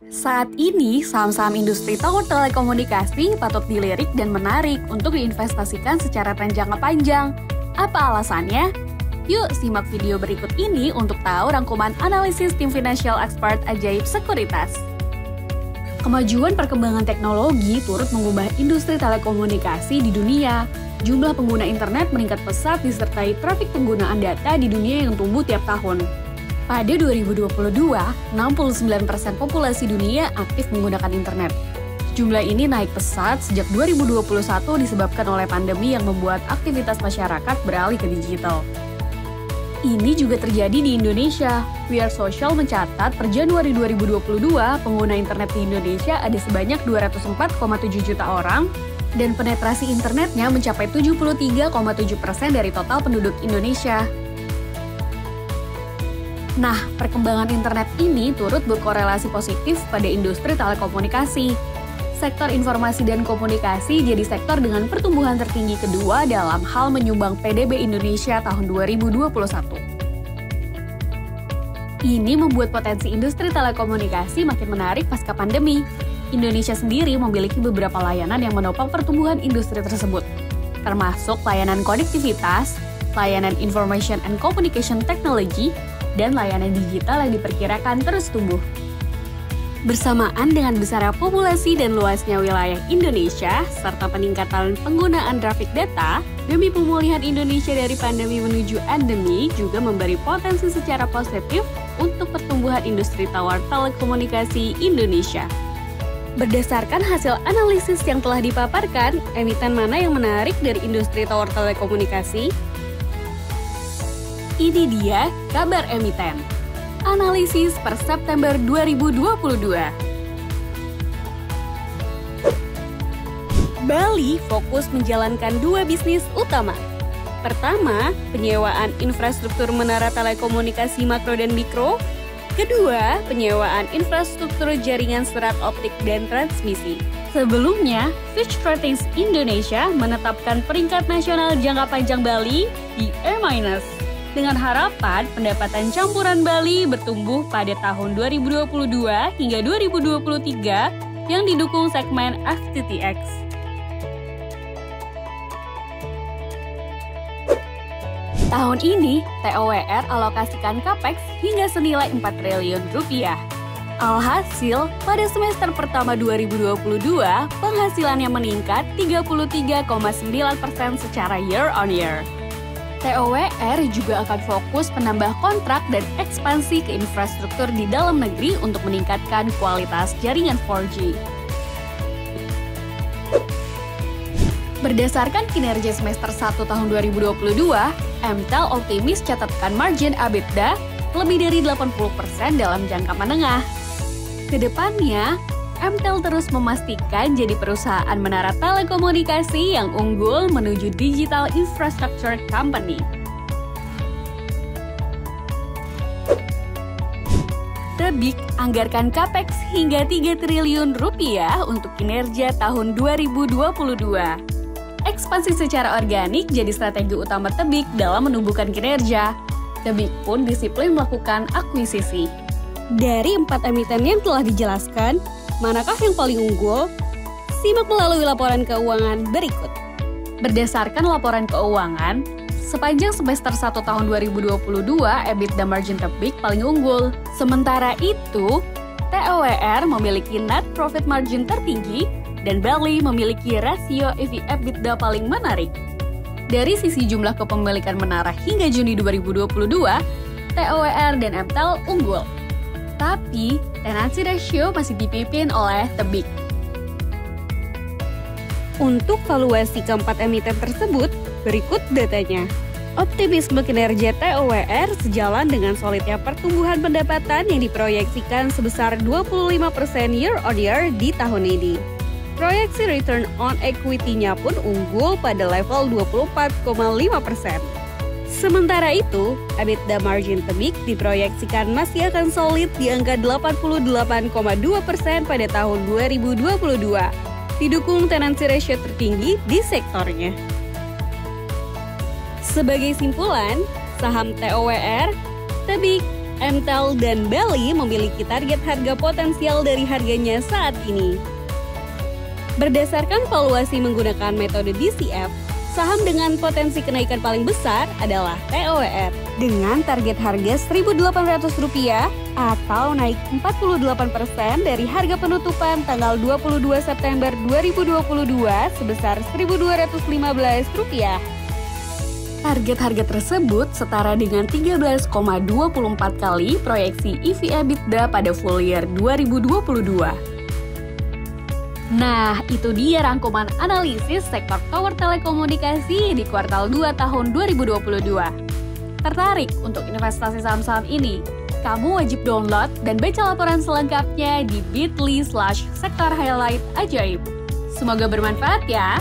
Saat ini, saham-saham industri tower telekomunikasi patut dilirik dan menarik untuk diinvestasikan secara jangka panjang. Apa alasannya? Yuk simak video berikut ini untuk tahu rangkuman analisis tim Financial Expert Ajaib Sekuritas. Kemajuan perkembangan teknologi turut mengubah industri telekomunikasi di dunia. Jumlah pengguna internet meningkat pesat disertai trafik penggunaan data di dunia yang tumbuh tiap tahun. Pada 2022, 69% populasi dunia aktif menggunakan internet. Jumlah ini naik pesat sejak 2021 disebabkan oleh pandemi yang membuat aktivitas masyarakat beralih ke digital. Ini juga terjadi di Indonesia. We Are Social mencatat per Januari 2022, pengguna internet di Indonesia ada sebanyak 204,7 juta orang, dan penetrasi internetnya mencapai 73,7% dari total penduduk Indonesia. Nah, perkembangan internet ini turut berkorelasi positif pada industri telekomunikasi. Sektor informasi dan komunikasi jadi sektor dengan pertumbuhan tertinggi kedua dalam hal menyumbang PDB Indonesia tahun 2021. Ini membuat potensi industri telekomunikasi makin menarik pasca pandemi. Indonesia sendiri memiliki beberapa layanan yang menopang pertumbuhan industri tersebut, termasuk layanan konektivitas, layanan information and communication technology, dan layanan digital yang diperkirakan terus tumbuh. Bersamaan dengan besarnya populasi dan luasnya wilayah Indonesia, serta peningkatan penggunaan traffic data, demi pemulihan Indonesia dari pandemi menuju endemi juga memberi potensi secara positif untuk pertumbuhan industri tower telekomunikasi Indonesia. Berdasarkan hasil analisis yang telah dipaparkan, emiten mana yang menarik dari industri tower telekomunikasi? Ini dia kabar emiten. Analisis per September 2022. Bali fokus menjalankan dua bisnis utama. Pertama, penyewaan infrastruktur menara telekomunikasi makro dan mikro. Kedua, penyewaan infrastruktur jaringan serat optik dan transmisi. Sebelumnya, Fitch Ratings Indonesia menetapkan peringkat nasional jangka panjang Bali di A-, dengan harapan pendapatan campuran Bali bertumbuh pada tahun 2022 hingga 2023 yang didukung segmen FTTX. Tahun ini, TOWR alokasikan CAPEX hingga senilai 4 triliun rupiah. Alhasil, pada semester pertama 2022, penghasilannya meningkat 33,9% secara year-on-year. TOWR juga akan fokus menambah kontrak dan ekspansi ke infrastruktur di dalam negeri untuk meningkatkan kualitas jaringan 4G. Berdasarkan kinerja semester 1 tahun 2022, MTEL optimis catatkan margin EBITDA lebih dari 80% dalam jangka menengah. Kedepannya, MTEL terus memastikan jadi perusahaan menara telekomunikasi yang unggul menuju digital infrastructure company. Tebik anggarkan CAPEX hingga 3 triliun rupiah untuk kinerja tahun 2022. Ekspansi secara organik jadi strategi utama Tebik dalam menumbuhkan kinerja. Tebik pun disiplin melakukan akuisisi. Dari 4 emiten yang telah dijelaskan, manakah yang paling unggul? Simak melalui laporan keuangan berikut. Berdasarkan laporan keuangan, sepanjang semester 1 tahun 2022, EBITDA margin Tebik paling unggul. Sementara itu, TOWR memiliki net profit margin tertinggi, dan Bali memiliki rasio EV/EBITDA paling menarik. Dari sisi jumlah kepemilikan menara hingga Juni 2022, TOWR dan MTEL unggul. Tapi, tenancy ratio masih dipimpin oleh Tebik. Untuk valuasi keempat emiten tersebut, berikut datanya. Optimisme kinerja TOWR sejalan dengan solidnya pertumbuhan pendapatan yang diproyeksikan sebesar 25% year-on-year di tahun ini. Proyeksi return on equity-nya pun unggul pada level 24,5%. Sementara itu, EBITDA margin Tebik diproyeksikan masih akan solid di angka 88,2% pada tahun 2022, didukung tenancy ratio tertinggi di sektornya. Sebagai simpulan, saham TOWR, Tebik, MTEL dan Beli memiliki target harga potensial dari harganya saat ini. Berdasarkan valuasi menggunakan metode DCF, saham dengan potensi kenaikan paling besar adalah TOWR dengan target harga Rp1.800 atau naik 48% dari harga penutupan tanggal 22 September 2022 sebesar Rp1.215. Target harga tersebut setara dengan 13,24 kali proyeksi EV/EBITDA pada full year 2022. Nah, itu dia rangkuman analisis sektor tower telekomunikasi di kuartal 2 tahun 2022. Tertarik untuk investasi saham-saham ini? Kamu wajib download dan baca laporan selengkapnya di bit.ly/sektor highlight ajaib. Semoga bermanfaat ya!